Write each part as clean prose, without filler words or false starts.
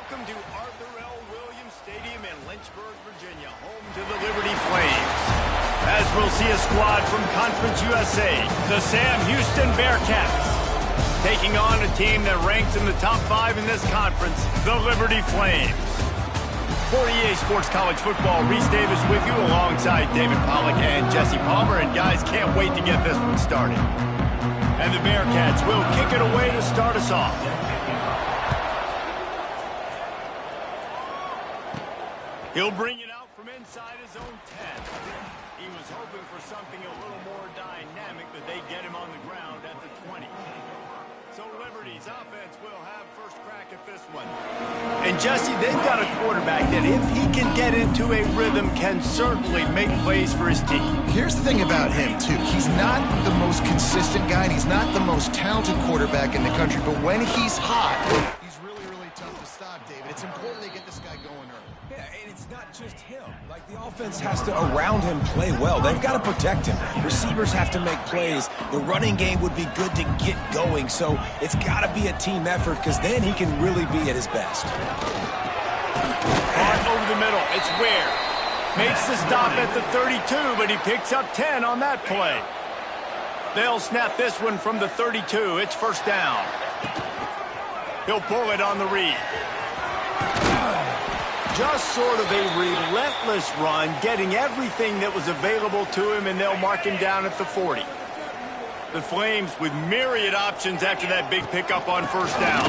Welcome to Arthur L. Williams Stadium in Lynchburg, Virginia, home to the Liberty Flames. As we'll see a squad from Conference USA, the Sam Houston Bearcats, taking on a team that ranks in the top 5 in this conference, the Liberty Flames. For EA Sports College Football, Reese Davis with you alongside David Pollack and Jesse Palmer. And guys, can't wait to get this one started. And the Bearcats will kick it away to start us off. He'll bring it out from inside his own 10. He was hoping for something a little more dynamic, but they get him on the ground at the 20. So Liberty's offense will have first crack at this one. And Jesse, they've got a quarterback that if he can get into a rhythm, can certainly make plays for his team. Here's the thing about him, too. He's not the most consistent guy, and he's not the most talented quarterback in the country, but when he's hot, he's really, really tough to stop, David. It's important they get this guy going early. Yeah, and it's not just him. Like, the offense has to, around him, play well. They've got to protect him. Receivers have to make plays. The running game would be good to get going, so it's got to be a team effort because then he can really be at his best. Hard over the middle. It's Ware. Makes the stop at the 32, but he picks up 10 on that play. They'll snap this one from the 32. It's first down. He'll pull it on the read. Just sort of a relentless run, getting everything that was available to him, and they'll mark him down at the 40. The Flames with myriad options after that big pickup on first down.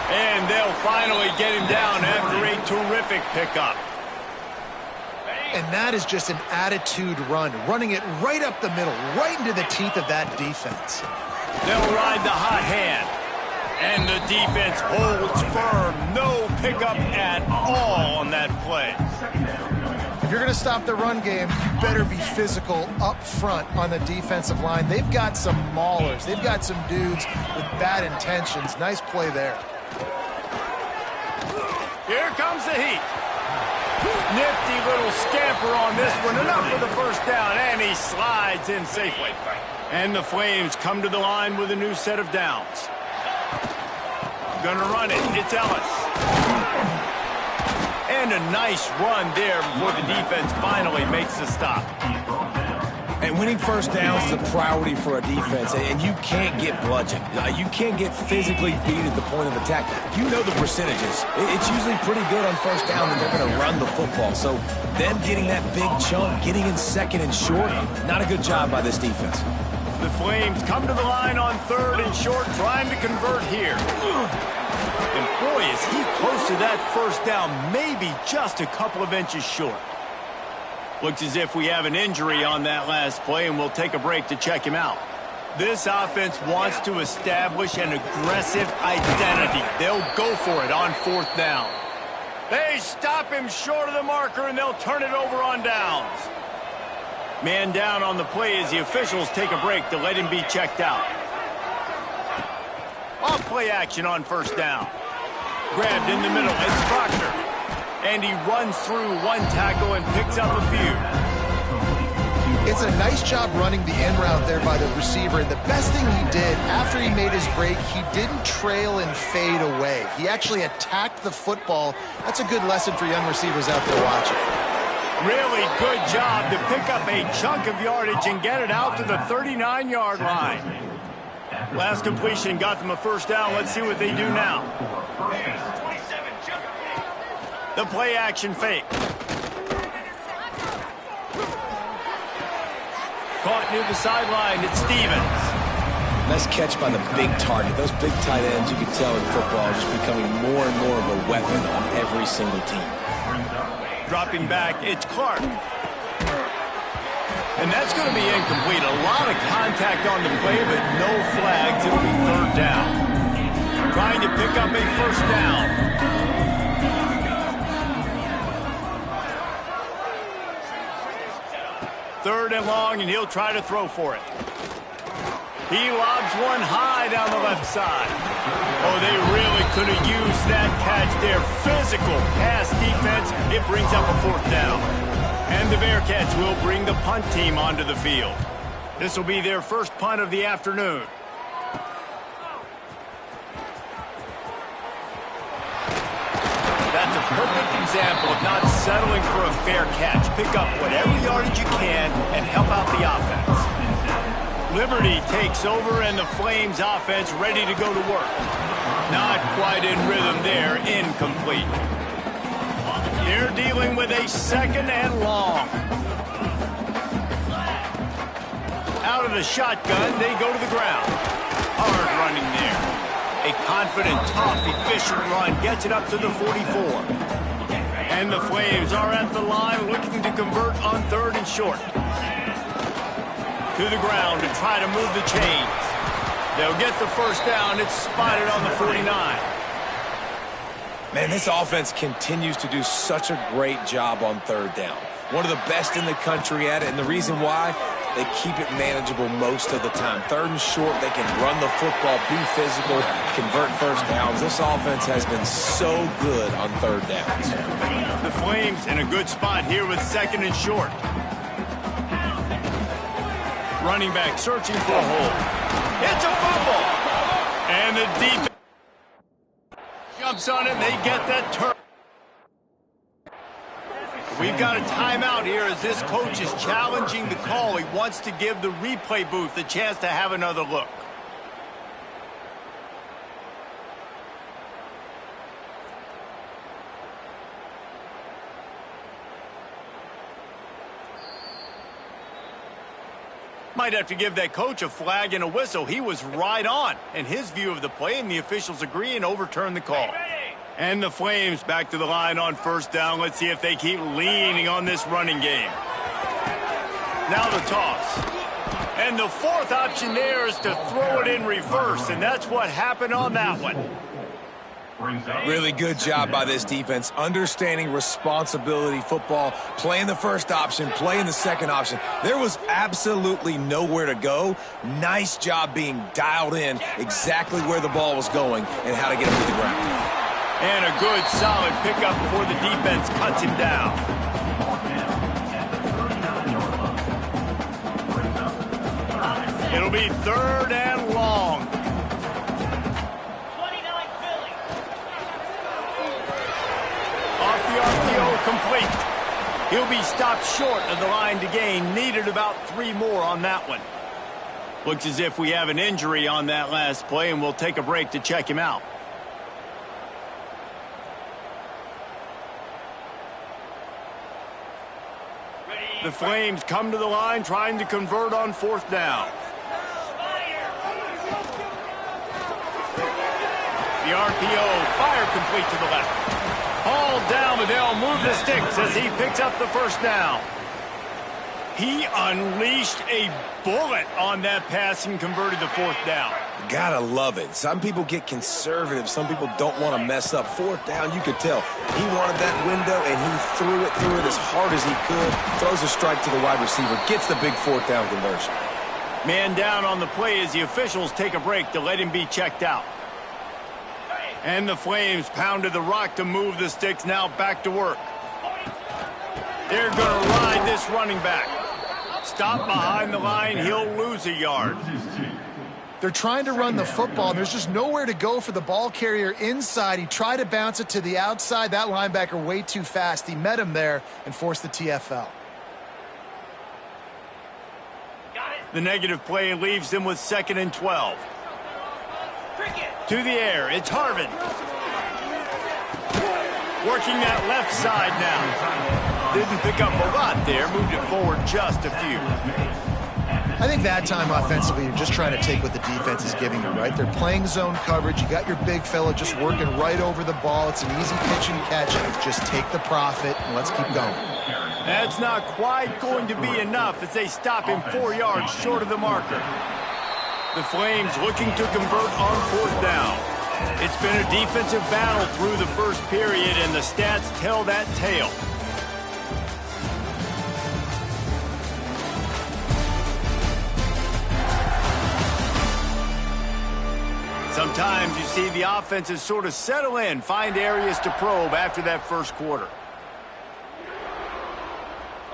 And they'll finally get him down after a terrific pickup. And that is just an attitude run, running it right up the middle, right into the teeth of that defense. They'll ride the hot hand. And the defense holds firm. No pickup at all on that play. If you're going to stop the run game, you better be physical up front on the defensive line. They've got some maulers. They've got some dudes with bad intentions. Nice play there. Here comes the heat. Nifty little scamper on this one. Enough for the first down, and he slides in safely. And the Flames come to the line with a new set of downs. Gonna run it. It's Ellis. And a nice run there before the defense finally makes the stop. And winning first downs is a priority for a defense, and you can't get bludgeoned. You can't get physically beat at the point of attack. You know the percentages. It's usually pretty good on first down that they're going to run the football. So them getting that big chunk, getting in second and short, not a good job by this defense. The Flames come to the line on third and short, trying to convert here. And boy, is he close to that first down, maybe just a couple of inches short. Looks as if we have an injury on that last play, and we'll take a break to check him out. This offense wants to establish an aggressive identity. They'll go for it on fourth down. They stop him short of the marker, and they'll turn it over on downs. Man down on the play as the officials take a break to let him be checked out. Off play action on first down. Grabbed in the middle, it's Proctor. And he runs through one tackle and picks up a few. It's a nice job running the in route there by the receiver. And the best thing he did after he made his break, he didn't trail and fade away. He actually attacked the football. That's a good lesson for young receivers out there watching. Really good job to pick up a chunk of yardage and get it out to the 39-yard line. Last completion got them a first down. Let's see what they do now. The play action fake. Caught near the sideline. It's Stevens. Nice catch by the big target. Those big tight ends, you can tell in football, are just becoming more and more of a weapon on every single team. Dropping back, it's Clark. And that's going to be incomplete. A lot of contact on the play, but no flags. It'll be third down. Trying to pick up a first down. Third and long, and he'll try to throw for it. He lobs one high down the left side. Oh, they really could have used that catch there. Physical pass defense. It brings up a fourth down. And the Bearcats will bring the punt team onto the field. This will be their first punt of the afternoon. perfect example of not settling for a fair catch. Pick up whatever yardage you can and help out the offense. Liberty takes over, and the Flames offense ready to go to work. Not quite in rhythm there, incomplete. They're dealing with a second and long. Out of the shotgun, they go to the ground. Hard running there. A confident, tough, efficient run gets it up to the 44. And the Flames are at the line looking to convert on 3rd and short. To the ground to try to move the chains. They'll get the first down. It's spotted on the 49. Man, this offense continues to do such a great job on 3rd down. One of the best in the country at it, and the reason why, they keep it manageable most of the time. 3rd and short, they can run the football, be physical, convert first downs. This offense has been so good on 3rd downs. The Flames in a good spot here with 2nd and short. Running back searching for a hole. It's a fumble! And the defense jumps on it, and they get that turn. We've got a timeout here as this coach is challenging the call. He wants to give the replay booth a chance to have another look. Might have to give that coach a flag and a whistle. He was right on in his view of the play, and the officials agree and overturn the call. And the Flames back to the line on 1st down. Let's see if they keep leaning on this running game. Now the toss. And the 4th option there is to throw it in reverse, and that's what happened on that one. Really good job by this defense, understanding responsibility football, playing the 1st option, playing the 2nd option. There was absolutely nowhere to go. Nice job being dialed in exactly where the ball was going and how to get him to the ground. And a good, solid pickup before the defense cuts him down. It'll be 3rd and long. 29 Philly. Off the RPO, complete. He'll be stopped short of the line to gain. Needed about 3 more on that one. Looks as if we have an injury on that last play, and we'll take a break to check him out. The Flames come to the line trying to convert on 4th down. The RPO, fire complete to the left. Hauled down, but they'll move the sticks as he picks up the first down. He unleashed a bullet on that pass and converted the 4th down. Gotta love it. Some people get conservative. Some people don't want to mess up. 4th down, you could tell. He wanted that window, and he threw it as hard as he could. Throws a strike to the wide receiver. Gets the big 4th down conversion. Man down on the play as the officials take a break to let him be checked out. And the Flames pounded the rock to move the sticks. Now back to work. They're going to ride this running back. Stop behind the line. He'll lose a yard. They're trying to run the football. There's just nowhere to go for the ball carrier inside. He tried to bounce it to the outside. That linebacker way too fast. He met him there and forced the TFL. The negative play leaves them with 2nd and 12. To the air, it's Harvin. Working that left side now. Didn't pick up a lot there, moved it forward just a few. I think that time offensively, you're just trying to take what the defense is giving you, right? They're playing zone coverage. You got your big fella just working right over the ball. It's an easy pitch and catch. Just take the profit and let's keep going. That's not quite going to be enough as they stop him 4 yards short of the marker. The Flames looking to convert on 4th down. It's been a defensive battle through the first period, and the stats tell that tale. Sometimes you see the offenses sort of settle in, find areas to probe after that first quarter.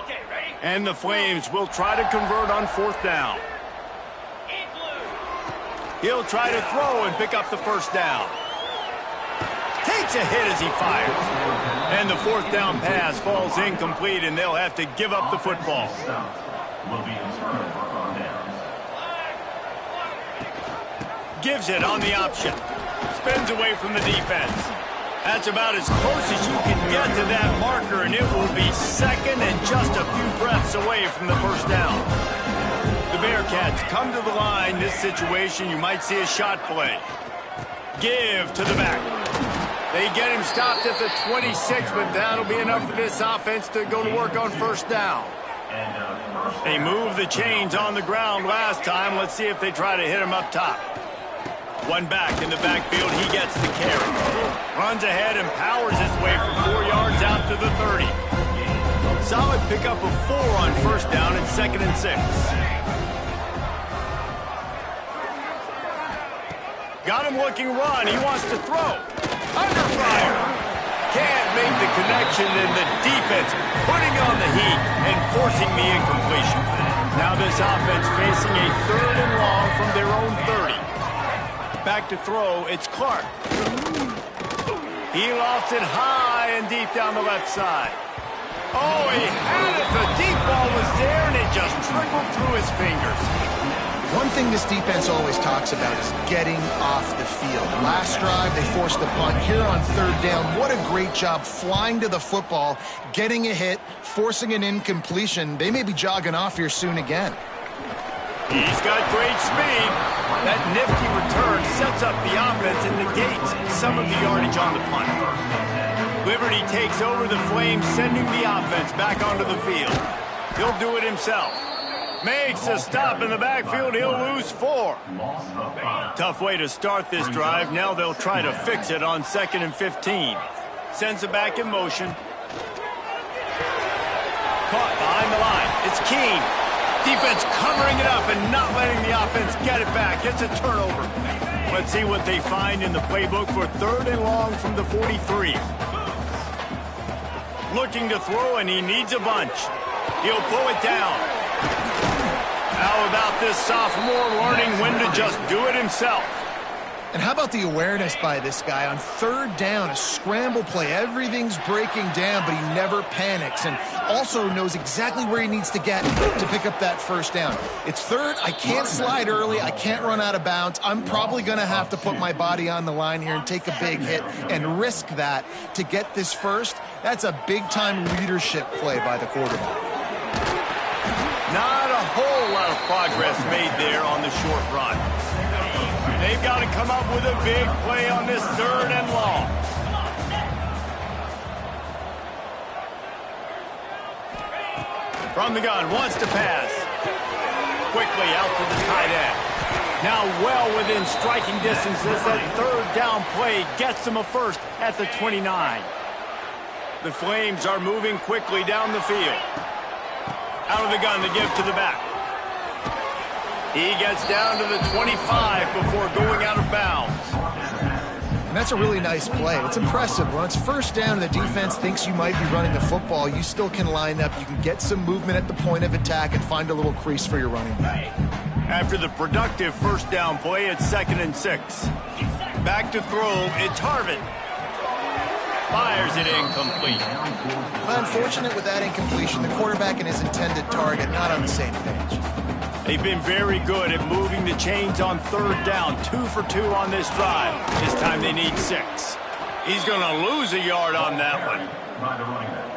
Okay, ready? And the Flames will try to convert on 4th down. He'll try to throw and pick up the first down. Take takes a hit as he fires. And the fourth down pass falls incomplete, and they'll have to give up the football. Gives it on the option. Spins away from the defense. That's about as close as you can get to that marker, and it will be second and just a few breaths away from the first down. The Bearcats come to the line. This situation, you might see a shot play. Give to the back. They get him stopped at the 26, but that'll be enough for this offense to go to work on first down. They moved the chains on the ground last time. Let's see if they try to hit him up top. One back in the backfield. He gets the carry. Runs ahead and powers his way for 4 yards out to the 30. Solid pickup of 4 on first down and 2nd and 6. Got him looking run. He wants to throw. Under fire. Can't make the connection, and the defense putting on the heat and forcing the incompletion. Now this offense facing a 3rd and long from their own 30. Back to throw, it's Clark. He lofts it high and deep down the left side. Oh, he had it. The deep ball was there, and it just trickled through his fingers. One thing this defense always talks about is getting off the field. Last drive, they forced the punt. Here on 3rd down, what a great job flying to the football, getting a hit, forcing an incompletion. They may be jogging off here soon again. He's got great speed. That nifty return sets up the offense and negates some of the yardage on the punt. Liberty takes over the Flames, sending the offense back onto the field. He'll do it himself. Makes a stop in the backfield. He'll lose 4. Tough way to start this drive. Now they'll try to fix it on 2nd and 15. Sends it back in motion. Caught behind the line. It's Keene. Defense covering it up and not letting the offense get it back. It's a turnover. Let's see what they find in the playbook for 3rd and long from the 43. Looking to throw, and he needs a bunch. He'll pull it down. How about this sophomore learning when to just do it himself? And how about the awareness by this guy on 3rd down, a scramble play. Everything's breaking down, but he never panics and also knows exactly where he needs to get to pick up that first down. It's 3rd. I can't slide early. I can't run out of bounds. I'm probably going to have to put my body on the line here and take a big hit and risk that to get this first. That's a big-time leadership play by the quarterback. Not a whole lot of progress made there on the short run. They've got to come up with a big play on this 3rd and long. From the gun, wants to pass. Quickly out to the tight end. Now well within striking distance as that 3rd down play gets them a first at the 29. The Flames are moving quickly down the field. Out of the gun to give to the back. He gets down to the 25 before going out of bounds. And that's a really nice play. It's impressive. When it's 1st down and the defense thinks you might be running the football, you still can line up. You can get some movement at the point of attack and find a little crease for your running back. After the productive 1st down play, it's 2nd and 6. Back to throw, it's Harvin. Fires it incomplete. Unfortunate with that incompletion. The quarterback and his intended target not on the same page. They've been very good at moving the chains on 3rd down. 2 for 2 on this drive. This time they need 6. He's going to lose a yard on that one.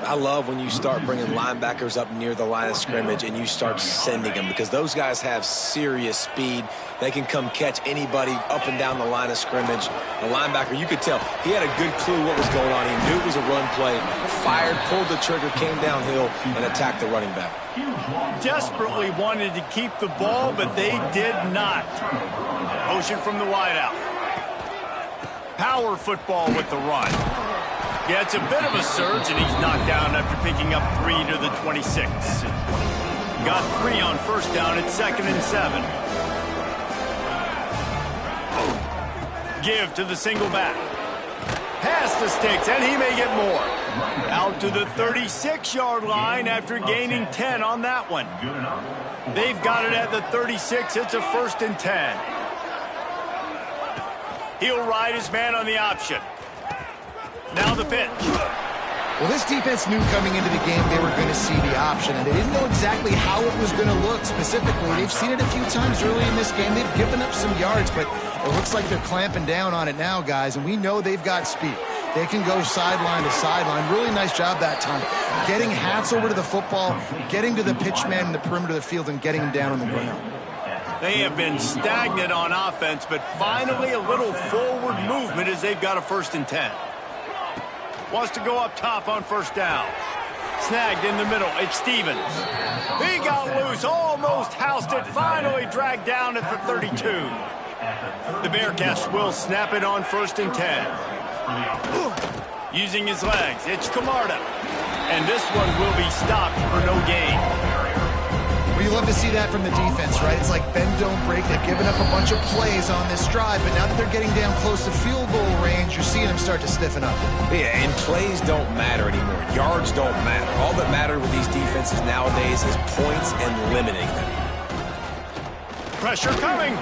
I love when you start bringing linebackers up near the line of scrimmage and you start sending them, because those guys have serious speed. They can come catch anybody up and down the line of scrimmage. The linebacker, you could tell, he had a good clue what was going on. He knew it was a run play, fired, pulled the trigger, came downhill, and attacked the running back. Desperately wanted to keep the ball, but they did not. Motion from the wideout. Power football with the run. Yeah, it's a bit of a surge, and he's knocked down after picking up 3 to the 26. Got 3 on 1st down at 2nd and 7. Give to the single back. Pass the sticks, and he may get more. Out to the 36-yard line after gaining 10 on that one. They've got it at the 36. It's a 1st and 10. He'll ride his man on the option. Now the pitch. Well, this defense knew coming into the game they were going to see the option, and they didn't know exactly how it was going to look specifically. They've seen it a few times early in this game. They've given up some yards, but it looks like they're clamping down on it now, guys, and we know they've got speed. They can go sideline to sideline. Really nice job that time. Getting Hats over to the football, getting to the pitch man in the perimeter of the field, and getting him down on the ground. They have been stagnant on offense, but finally a little forward movement as they've got a 1st and 10. Wants to go up top on 1st down. Snagged in the middle. It's Stevens. He got loose, almost housed it, finally dragged down at the 32. The Bearcats will snap it on 1st and 10. Using his legs, it's Camarda. And this one will be stopped for no gain. Well, you love to see that from the defense, right? It's like bend, don't break. They've given up a bunch of plays on this drive, but now that they're getting down close to field goal range, you're seeing them start to stiffen up. Yeah, and plays don't matter anymore. Yards don't matter. All that matters with these defenses nowadays is points and limiting them. Pressure coming.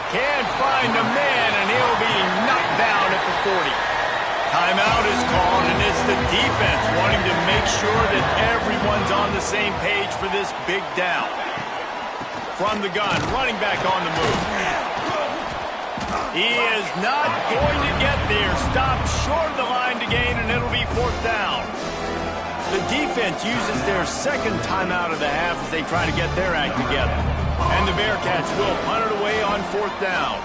Can't find a man, and he'll be knocked down at the 40. Timeout is called, and it's the defense wanting to make sure that everyone's on the same page for this big down. From the gun, running back on the move. He is not going to get there. Stopped short of the line to gain, and it'll be 4th down. The defense uses their 2nd timeout of the half as they try to get their act together. And the Bearcats will punt it away on 4th down.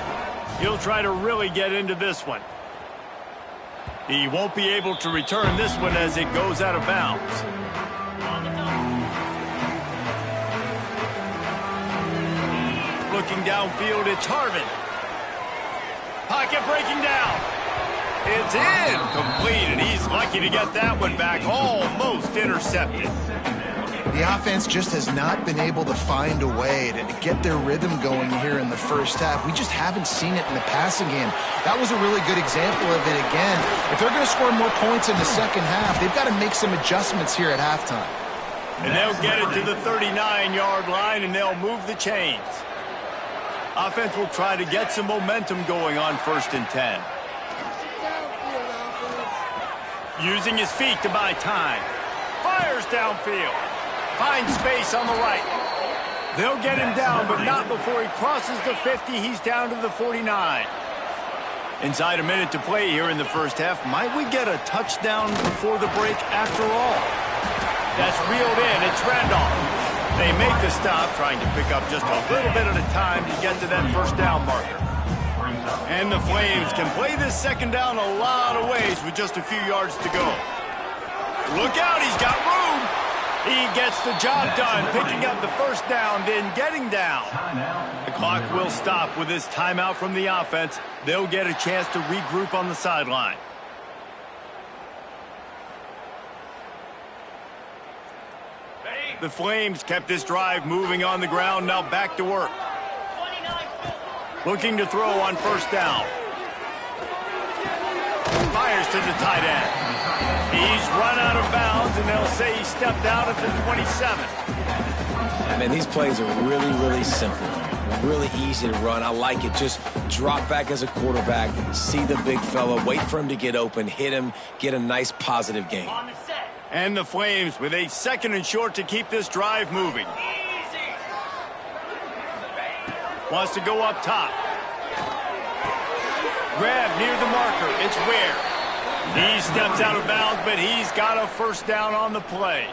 He'll try to really get into this one. He won't be able to return this one as it goes out of bounds. Looking downfield, it's Harvin. Pocket breaking down. It's incomplete, and he's lucky to get that one back. Almost intercepted. The offense just has not been able to find a way to get their rhythm going here in the 1st half. We just haven't seen it in the passing game. That was a really good example of it again. If they're going to score more points in the 2nd half, they've got to make some adjustments here at halftime. And they'll get it to the 39-yard line, and they'll move the chains. Offense will try to get some momentum going on 1st and 10. Using his feet to buy time. Fires downfield. Finds space on the right. They'll get him down, but not before he crosses the 50. He's down to the 49. Inside a minute to play here in the 1st half. Might we get a touchdown before the break after all? That's reeled in. It's Randolph. They make the stop, trying to pick up just a little bit at a time to get to that 1st down marker. And the Flames can play this 2nd down a lot of ways with just a few yards to go. Look out, he's got room. He gets the job done, picking up the 1st down, then getting down. The clock will stop with this timeout from the offense. They'll get a chance to regroup on the sideline. The Flames kept this drive moving on the ground, now back to work. Looking to throw on 1st down. Fires to the tight end. He's run out of bounds, and they'll say he stepped out at the 27. Man, these plays are really, really simple. Really easy to run. I like it. Just drop back as a quarterback, see the big fella, wait for him to get open, hit him, get a nice positive gain. And the Flames with a 2nd and short to keep this drive moving. Wants to go up top. Grab near the marker. It's Ware. He steps out of bounds, but he's got a 1st down on the play.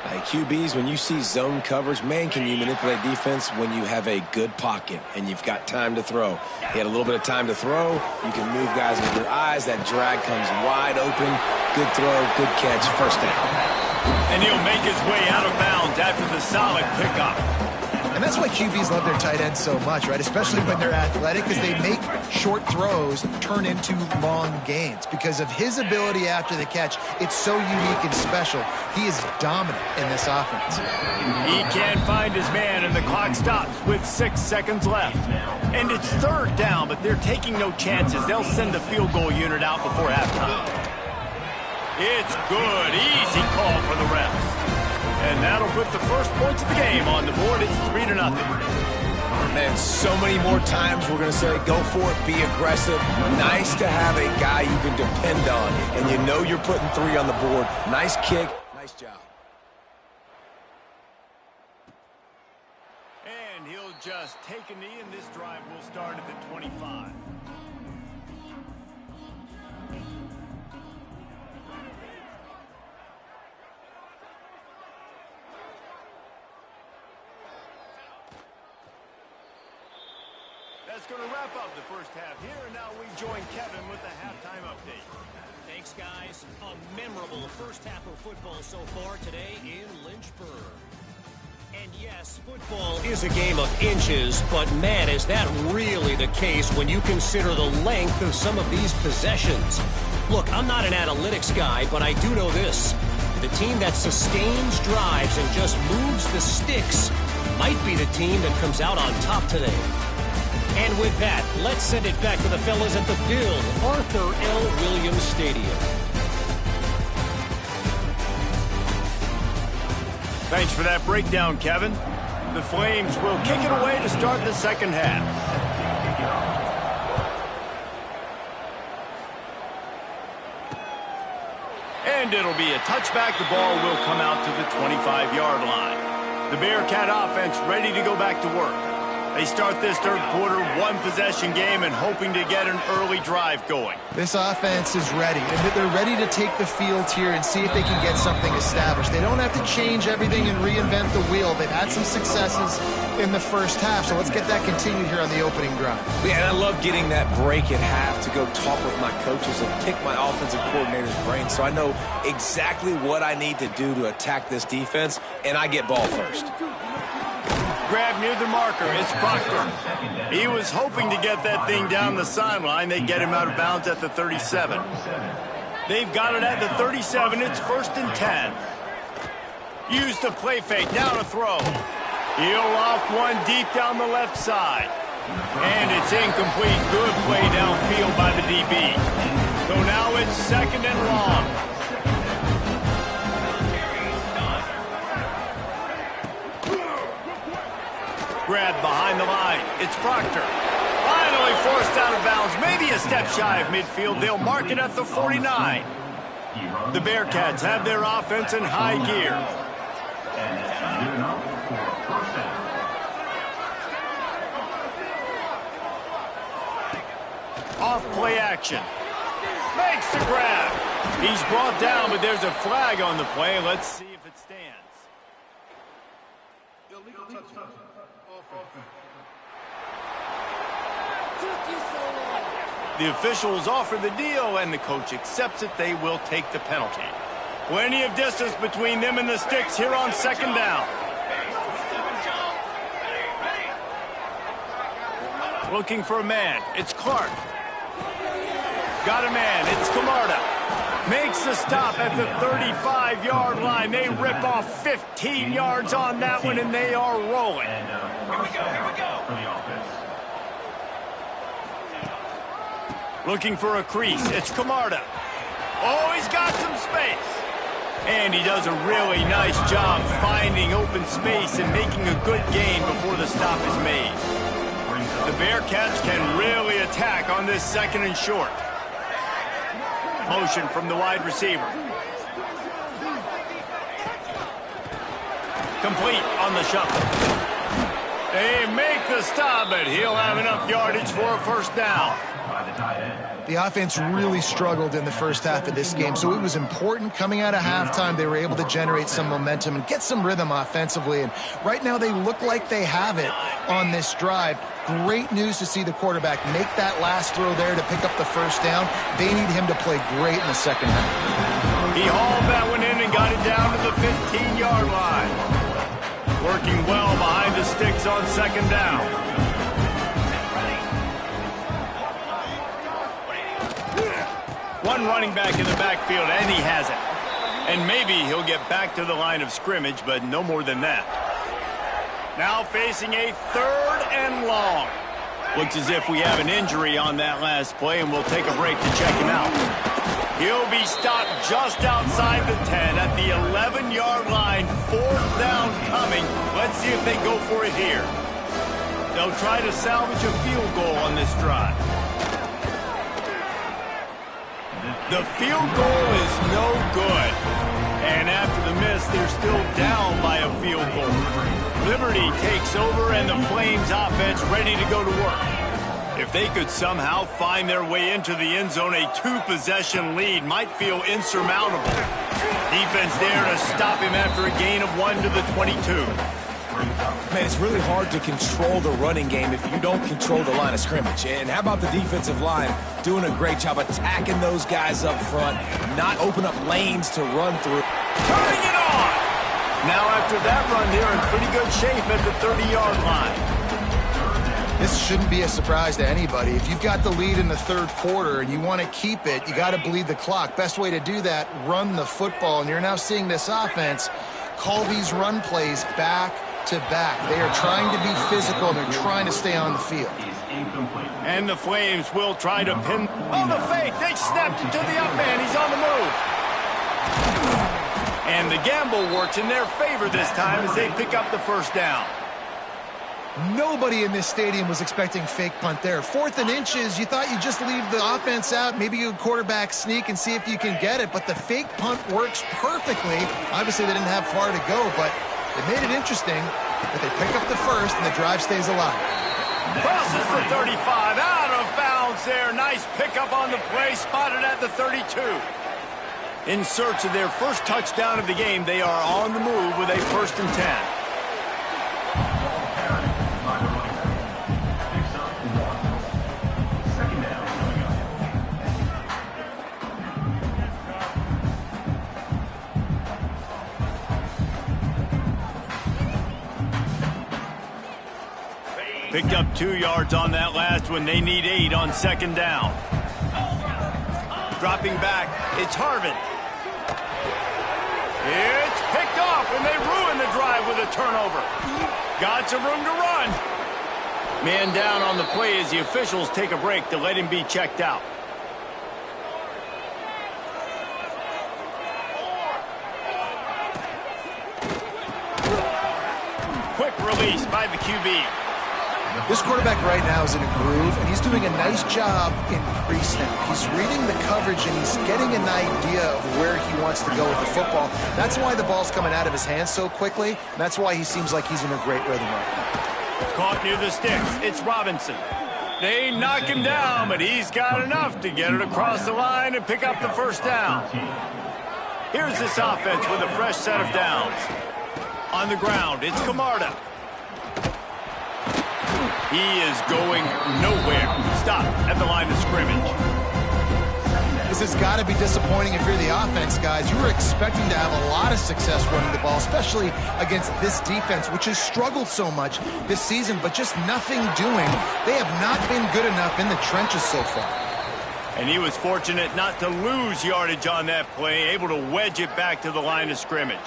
Hey, QBs, when you see zone coverage, man, can you manipulate defense when you have a good pocket and you've got time to throw. He had a little bit of time to throw. You can move guys with your eyes. That drag comes wide open. Good throw, good catch, 1st down. And he'll make his way out of bounds after the solid pickup. And that's why QBs love their tight ends so much, right? Especially when they're athletic, because they make short throws turn into long gains. Because of his ability after the catch, it's so unique and special. He is dominant in this offense. He can't find his man, and the clock stops with 6 seconds left. And it's 3rd down, but they're taking no chances. They'll send the field goal unit out before halftime. It's good. Easy call for the refs. And that'll put the first points of the game on the board. It's 3-0. Man, so many more times we're going to say, go for it, be aggressive. Nice to have a guy you can depend on, and you know you're putting 3 on the board. Nice kick, nice job. And he'll just take a knee, and this drive will start at the 25. That's going to wrap up the first half here, and now we join Kevin with the halftime update. Thanks, guys. A memorable first half of football so far today in Lynchburg. And yes, football is a game of inches, but man, is that really the case when you consider the length of some of these possessions. Look, I'm not an analytics guy, but I do know this. The team that sustains drives and just moves the sticks might be the team that comes out on top today. And with that, let's send it back to the fellas at the Bill Arthur L. Williams Stadium. Thanks for that breakdown, Kevin. The Flames will kick it away to start the second half. And it'll be a touchback. The ball will come out to the 25-yard line. The Bearcat offense ready to go back to work. They start this third quarter one-possession game and hoping to get an early drive going. This offense is ready. They're ready to take the field here and see if they can get something established. They don't have to change everything and reinvent the wheel. They've had some successes in the first half, so let's get that continued here on the opening drive. Yeah, and I love getting that break at half to go talk with my coaches and pick my offensive coordinator's brain so I know exactly what I need to do to attack this defense, and I get ball first. Grab near the marker. It's Proctor. He was hoping to get that thing down the sideline. They get him out of bounds at the 37. They've got it at the 37. It's 1st and 10. Use the play fake. Now to throw. He'll off one deep down the left side. And it's incomplete. Good play downfield by the DB. So now it's 2nd and long. Grab behind the line. It's Proctor. Finally forced out of bounds. Maybe a step shy of midfield. They'll mark it at the 49. The Bearcats have their offense in high gear. Off play action. Makes the grab. He's brought down, but there's a flag on the play. Let's see if it stands. The officials offer the deal, and the coach accepts it. They will take the penalty. Plenty of distance between them and the sticks here on 2nd down. Looking for a man. It's Clark. Got a man. It's Camarda. Makes the stop at the 35-yard line. They rip off 15 yards on that one, and they are rolling. Here we go. Looking for a crease. It's Camarda. Oh, he's got some space. And he does a really nice job finding open space and making a good gain before the stop is made. The Bearcats can really attack on this 2nd and short. Motion from the wide receiver. Complete on the shuffle. They make the stop, but he'll have enough yardage for a 1st down. The offense really struggled in the first half of this game, so it was important coming out of halftime. They were able to generate some momentum and get some rhythm offensively, and right now they look like they have it on this drive. Great news to see the quarterback make that last throw there to pick up the 1st down. They need him to play great in the second half. He hauled that one in and got it down to the 15-yard line. Working well behind the sticks on 2nd down. One running back in the backfield, and he has it. And maybe he'll get back to the line of scrimmage, but no more than that. Now facing a 3rd and long. Looks as if we have an injury on that last play, and we'll take a break to check him out. He'll be stopped just outside the 10 at the 11-yard line. 4th down coming. Let's see if they go for it here. They'll try to salvage a field goal on this drive. The field goal is no good. And after the miss, they're still down by a field goal. Liberty takes over, and the Flames offense ready to go to work. If they could somehow find their way into the end zone, a two-possession lead might feel insurmountable. Defense there to stop him after a gain of 1 to the 22. Man, it's really hard to control the running game if you don't control the line of scrimmage. And how about the defensive line doing a great job attacking those guys up front, not open up lanes to run through. Turning it on! Now after that run, they're in pretty good shape at the 30-yard line. This shouldn't be a surprise to anybody. If you've got the lead in the third quarter and you want to keep it, you got to bleed the clock. Best way to do that, run the football. And you're now seeing this offense call these run plays back to back. They are trying to be physical, and they're trying to stay on the field. And the Flames will try to pin. Oh, the fake. They snapped it to the up man. He's on the move. And the gamble works in their favor this time as they pick up the first down. Nobody in this stadium was expecting fake punt there. 4th and inches, you thought you'd just leave the offense out, maybe you quarterback sneak and see if you can get it, but the fake punt works perfectly. Obviously, they didn't have far to go, but they made it interesting that they pick up the first and the drive stays alive. Crosses the 35, out of bounds there. Nice pickup on the play, spotted at the 32. In search of their first touchdown of the game, they are on the move with a 1st and 10. Picked up 2 yards on that last one. They need 8 on 2nd down. Dropping back, it's Harvin. It's picked off, and they ruin the drive with a turnover. Got some room to run. Man down on the play as the officials take a break to let him be checked out. Quick release by the QB. This quarterback right now is in a groove, and he's doing a nice job in pre-snap. He's reading the coverage, and he's getting an idea of where he wants to go with the football. That's why the ball's coming out of his hands so quickly, and that's why he seems like he's in a great rhythm right now. Caught near the sticks. It's Robinson. They knock him down, but he's got enough to get it across the line and pick up the first down. Here's this offense with a fresh set of downs. On the ground, it's Camarda. He is going nowhere. Stop at the line of scrimmage. This has got to be disappointing if you're the offense, guys. You were expecting to have a lot of success running the ball, especially against this defense, which has struggled so much this season, but just nothing doing. They have not been good enough in the trenches so far. And he was fortunate not to lose yardage on that play, able to wedge it back to the line of scrimmage.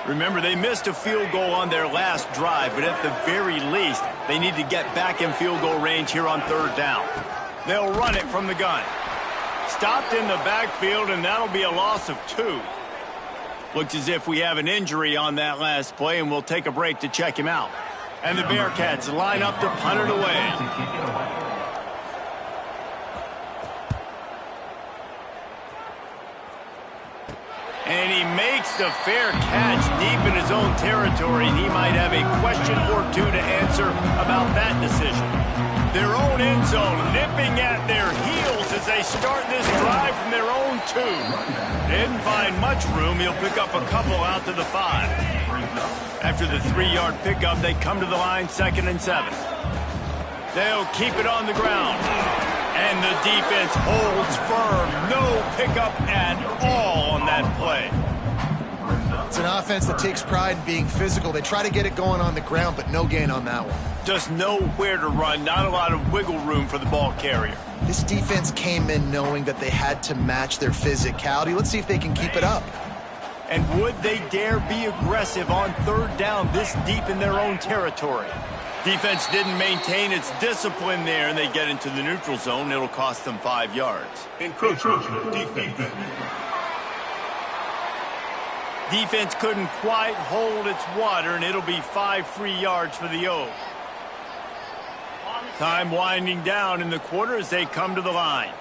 Remember, they missed a field goal on their last drive, but at the very least, they need to get back in field goal range here on 3rd down. They'll run it from the gun. Stopped in the backfield, and that'll be a loss of 2. Looks as if we have an injury on that last play, and we'll take a break to check him out. And the Bearcats line up to punt it away. And he makes the fair catch deep in his own territory, and he might have a question or two to answer about that decision. Their own end zone nipping at their heels as they start this drive from their own 2. Didn't find much room. He'll pick up a couple out to the 5. After the 3-yard pickup, they come to the line 2nd and 7. They'll keep it on the ground. And the defense holds firm. No pickup at all on that play. It's an offense that takes pride in being physical. They try to get it going on the ground, but no gain on that one. Just nowhere to run. Not a lot of wiggle room for the ball carrier. This defense came in knowing that they had to match their physicality. Let's see if they can keep it up. And would they dare be aggressive on 3rd down this deep in their own territory? Defense didn't maintain its discipline there, and they get into the neutral zone. It'll cost them 5 yards. Encroachment defense. Defense couldn't quite hold its water, and it'll be 5 free yards for the O. Time winding down in the quarter as they come to the line.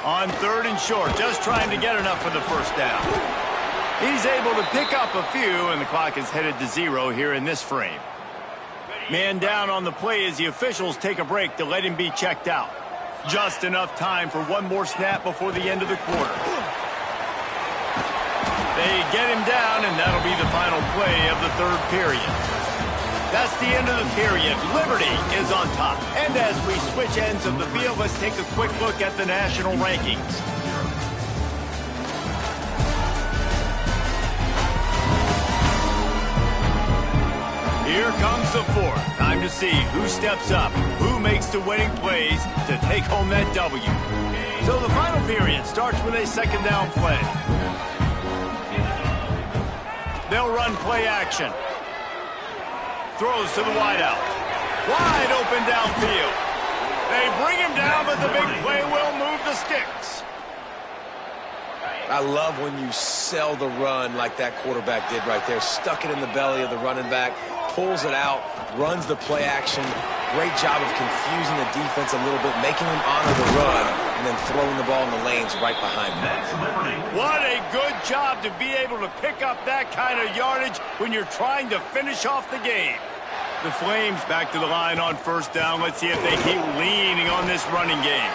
On 3rd and short, just trying to get enough for the first down. He's able to pick up a few, and the clock is headed to 0 here in this frame. Man down on the play as the officials take a break to let him be checked out. Just enough time for one more snap before the end of the quarter. They get him down, and that'll be the final play of the 3rd period. That's the end of the period. Liberty is on top. And as we switch ends of the field, let's take a quick look at the national rankings. Here comes the 4th. Time to see who steps up, who makes the winning plays to take home that W. So the final period starts with a 2nd down play. They'll run play action. Throws to the wideout. Wide open downfield. They bring him down, but the big play will move the sticks. I love when you sell the run like that quarterback did right there. Stuck it in the belly of the running back, pulls it out, runs the play action. Great job of confusing the defense a little bit, making them honor the run, and then throwing the ball in the lanes right behind them. What a good job to be able to pick up that kind of yardage when you're trying to finish off the game. The Flames back to the line on 1st down. Let's see if they keep leaning on this running game.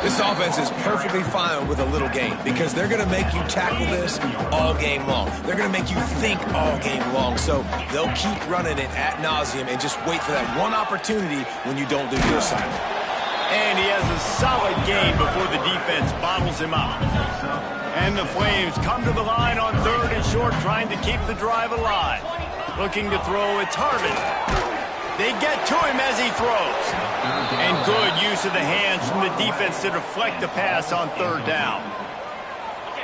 This offense is perfectly fine with a little game because they're going to make you tackle this all game long. They're going to make you think all game long. So they'll keep running it ad nauseum and just wait for that one opportunity when you don't do your assignment. And he has a solid game before the defense bottles him up. And the Flames come to the line on 3rd and short, trying to keep the drive alive. Looking to throw, it's Harvin. They get to him as he throws. And good use of the hands from the defense to deflect the pass on 3rd down.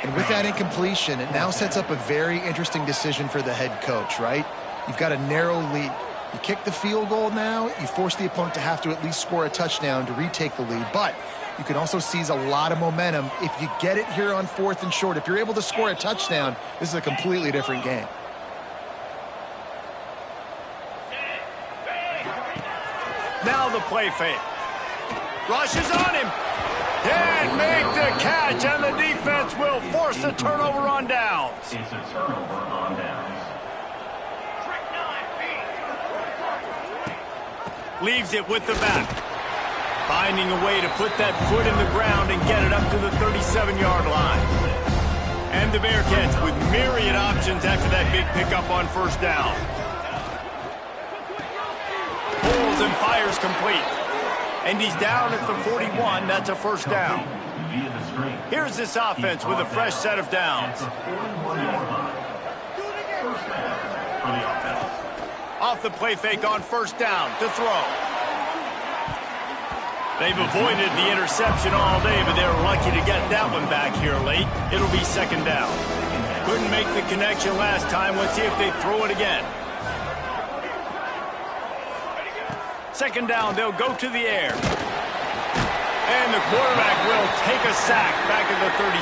And with that incompletion, it now sets up a very interesting decision for the head coach, right? You've got a narrow lead. You kick the field goal now, you force the opponent to have to at least score a touchdown to retake the lead. But you can also seize a lot of momentum if you get it here on 4th and short. If you're able to score a touchdown, this is a completely different game. Now the play fake. Rushes on him. Can't make the catch, and the defense will force a turnover on downs. It's a turnover on downs. Leaves it with the back. Finding a way to put that foot in the ground and get it up to the 37-yard line. And the Bearcats with myriad options after that big pickup on 1st down. Pulls and fires complete. And he's down at the 41. That's a 1st down. Here's this offense with a fresh set of downs. Off the play fake on 1st down to throw. They've avoided the interception all day, but they were lucky to get that one back here late. It'll be 2nd down. Couldn't make the connection last time. Let's see if they throw it again. 2nd down, they'll go to the air. And the quarterback will take a sack back at the 36.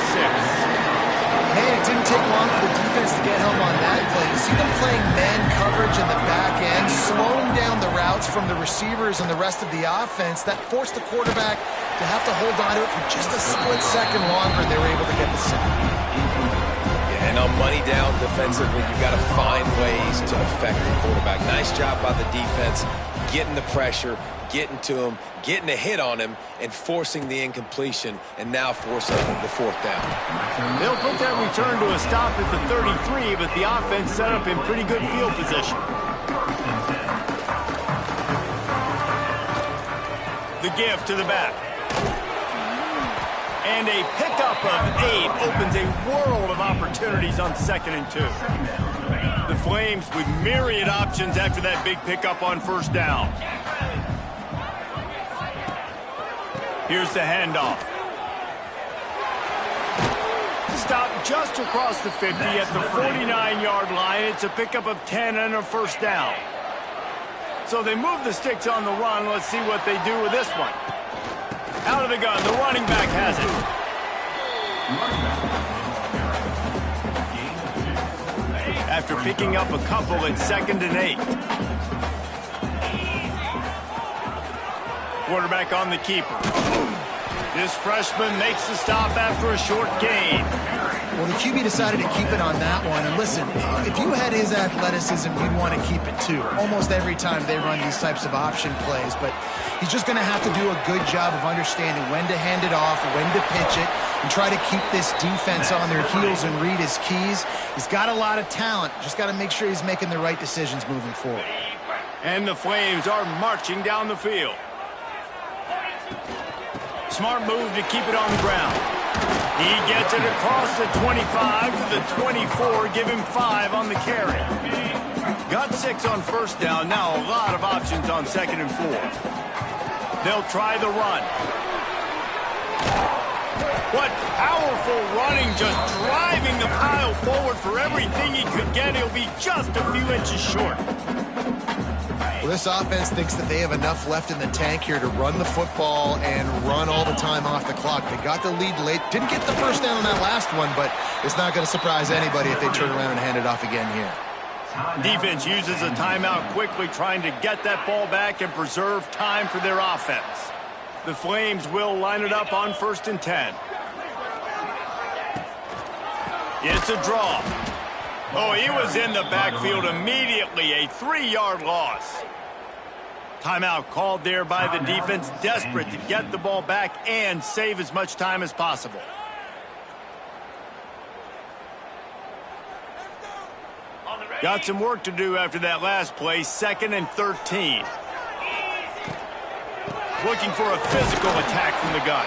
Man, it didn't take long for the defense to get home on that play. You see them playing man coverage in the back end, slowing down the routes from the receivers and the rest of the offense. That forced the quarterback to have to hold on to it for just a split second longer. They were able to get the sack. Yeah, and on money down defensively, you've got to find ways to affect the quarterback. Nice job by the defense, getting the pressure, getting to him, getting a hit on him, and forcing the incompletion, and now forcing the 4th down. They'll put that return to a stop at the 33, but the offense set up in pretty good field position. The give to the back. And a pickup of 8 opens a world of opportunities on 2nd and 2. The Flames with myriad options after that big pickup on 1st down. Here's the handoff. Stop just across the 50 at the 49-yard line. It's a pickup of 10 and a 1st down. So they move the sticks on the run. Let's see what they do with this one. Out of the gun, the running back has it. After picking up a couple, it's 2nd and 8. Quarterback on the keeper. This freshman makes the stop after a short gain. Well, the QB decided to keep it on that one. And listen, if you had his athleticism, you'd want to keep it too. Almost every time they run these types of option plays. But he's just going to have to do a good job of understanding when to hand it off, when to pitch it, and try to keep this defense on their heels and read his keys. He's got a lot of talent. Just got to make sure he's making the right decisions moving forward. And the Flames are marching down the field. Smart move to keep it on the ground. He gets it across the 25 to the 24, give him 5 on the carry. Got 6 on first down, now a lot of options on 2nd and 4. They'll try the run. What powerful running, just driving the pile forward for everything he could get. He'll be just a few inches short. Well, this offense thinks that they have enough left in the tank here to run the football and run all the time off the clock. They got the lead late. Didn't get the first down on that last one, but it's not going to surprise anybody if they turn around and hand it off again here. Defense uses a timeout quickly, trying to get that ball back and preserve time for their offense. The Flames will line it up on 1st and 10. It's a draw. Oh, he was in the backfield immediately. A 3-yard loss. Timeout called there by the defense, desperate to get the ball back and save as much time as possible. Got some work to do after that last play, 2nd and 13. Looking for a physical attack from the gun.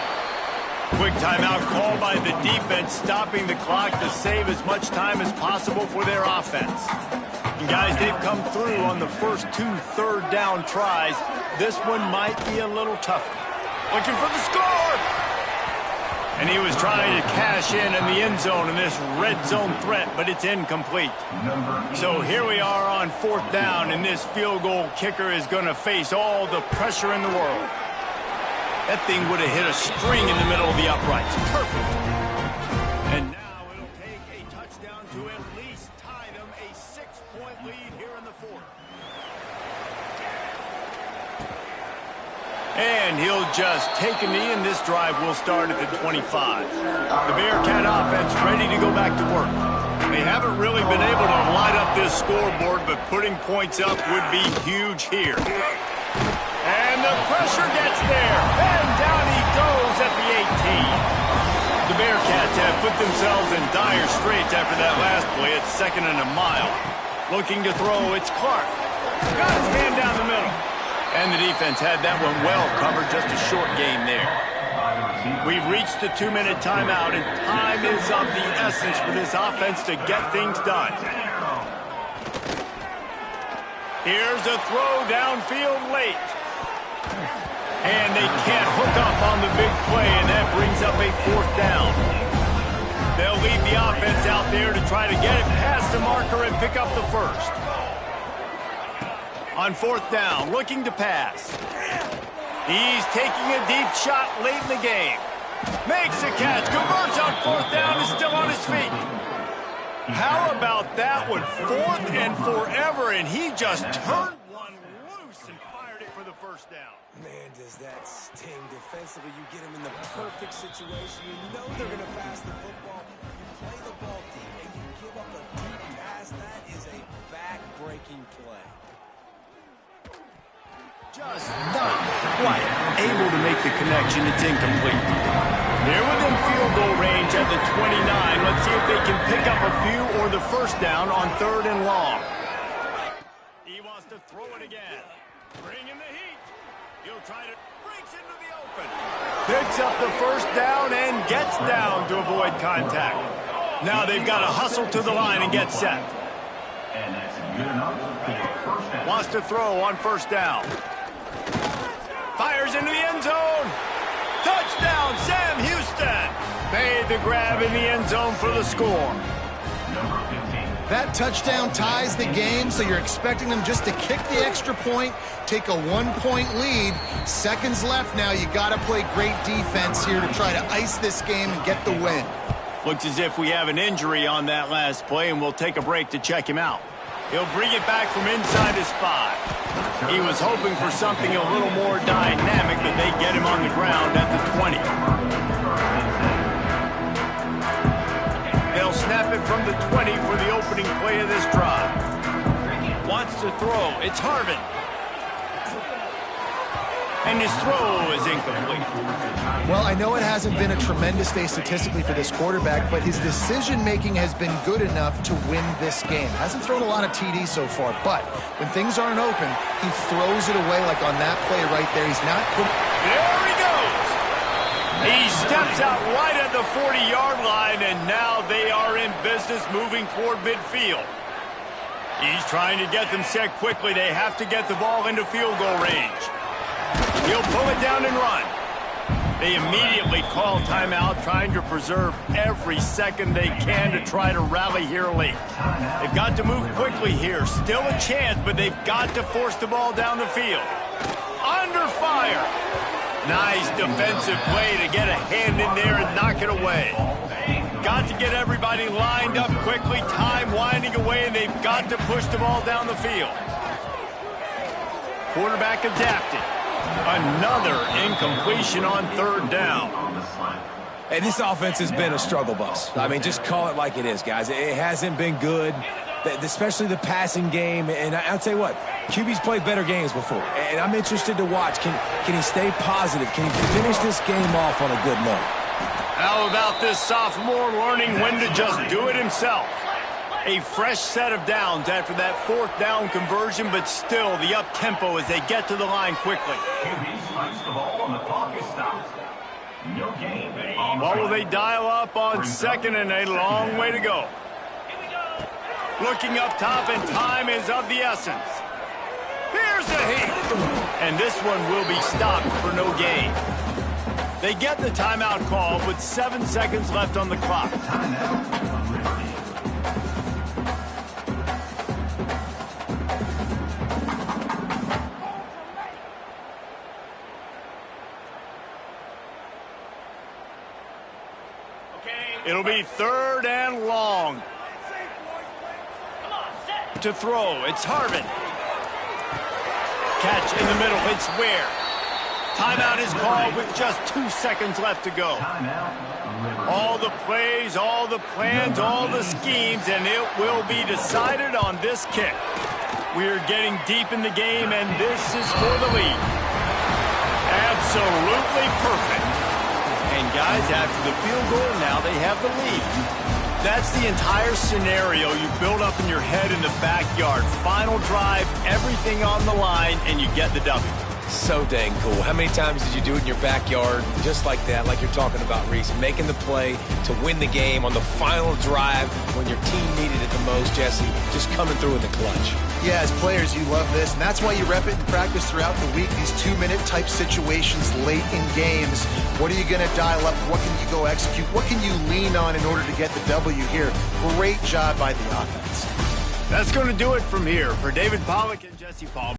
Quick timeout called by the defense, stopping the clock to save as much time as possible for their offense. And guys, they've come through on the first 2 third-down tries. This one might be a little tougher. Looking for the score! And he was trying to cash in the end zone in this red zone threat, but it's incomplete. So here we are on 4th down, and this field goal kicker is going to face all the pressure in the world. That thing would have hit a string in the middle of the uprights. Perfect. And now it'll take a touchdown to at least tie them a 6-point lead here in the 4th. And he'll just take a knee, and this drive will start at the 25. The Bearcat offense ready to go back to work. They haven't really been able to light up this scoreboard, but putting points up would be huge here. And the pressure gets there. And down he goes at the 18. The Bearcats have put themselves in dire straits after that last play. It's 2nd and a mile. Looking to throw, it's Clark. Got his hand down the middle. And the defense had that one well covered, just a short game there. We've reached the 2-minute timeout, and time is of the essence for this offense to get things done. Here's a throw downfield late. And they can't hook up on the big play, and that brings up a 4th down. They'll leave the offense out there to try to get it past the marker and pick up the first. On 4th down, looking to pass. He's taking a deep shot late in the game. Makes a catch, converts on 4th down, is still on his feet. How about that one? 4th and forever, and he just turned one loose and fired it for the first down. Man, does that sting defensively. You get him in the perfect situation. You know they're going to pass the football. You play the ball deep, and you give up a deep pass. That is a back-breaking play. Just not quite able to make the connection. It's incomplete. They're within field goal range at the 29. Let's see if they can pick up a few or the first down on 3rd and long. He wants to throw it again. Bring in the heat. He'll try to breaks into the open. Picks up the first down and gets down to avoid contact. Now they've got to hustle to the line and get set. And that's good enough for first down. Wants to throw on 1st down. Fires into the end zone. Touchdown, Sam Houston. Made the grab in the end zone for the score. Number 15. That touchdown ties the game, so you're expecting them just to kick the extra point, take a 1-point lead. Seconds left now. You got to play great defense here to try to ice this game and get the win. Looks as if we have an injury on that last play, and we'll take a break to check him out. He'll bring it back from inside his 5. He was hoping for something a little more dynamic, but they get him on the ground at the 20. They'll snap it from the 20 for the opening play of this drive. Wants to throw. It's Harvin. And his throw is incomplete. Well, I know it hasn't been a tremendous day statistically for this quarterback, but his decision-making has been good enough to win this game. Hasn't thrown a lot of TDs so far, but when things aren't open, he throws it away like on that play right there. He's not put... There he goes! He steps out right at the 40-yard line, and now they are in business moving toward midfield. He's trying to get them set quickly. They have to get the ball into field goal range. He'll pull it down and run. They immediately call timeout, trying to preserve every second they can to try to rally here late. They've got to move quickly here. Still a chance, but they've got to force the ball down the field. Under fire. Nice defensive play to get a hand in there and knock it away. Got to get everybody lined up quickly. Time winding away, and they've got to push the ball down the field. Quarterback adapted. Another incompletion on 3rd down. Hey, this offense has been a struggle bus. I mean, just call it like it is, guys. It hasn't been good, especially the passing game. And I'll tell you what, QB's played better games before. And I'm interested to watch. Can he stay positive? Can he finish this game off on a good note? How about this sophomore learning when to just do it himself? A fresh set of downs after that 4th down conversion, but still the up-tempo as they get to the line quickly. What will they dial up on 2nd and a long way to go? Looking up top, and time is of the essence. Here's a hit. And this one will be stopped for no gain. They get the timeout call with 7 seconds left on the clock. It'll be 3rd and long. To throw, it's Harvin. Catch in the middle, it's Ware. Timeout is called with just 2 seconds left to go. All the plays, all the plans, all the schemes, and it will be decided on this kick. We're getting deep in the game, and this is for the lead. Absolutely perfect. And guys, after the field goal, now they have the lead. That's the entire scenario you build up in your head in the backyard. Final drive, everything on the line, and you get the W. So dang cool. How many times did you do it in your backyard just like that, like you're talking about, Reese, making the play to win the game on the final drive when your team needed it the most, Jesse, just coming through in the clutch. Yeah, as players, you love this, and that's why you rep it in practice throughout the week, these 2-minute type situations late in games. What are you going to dial up? What can you go execute? What can you lean on in order to get the W here? Great job by the offense. That's going to do it from here. For David Pollack and Jesse Paul.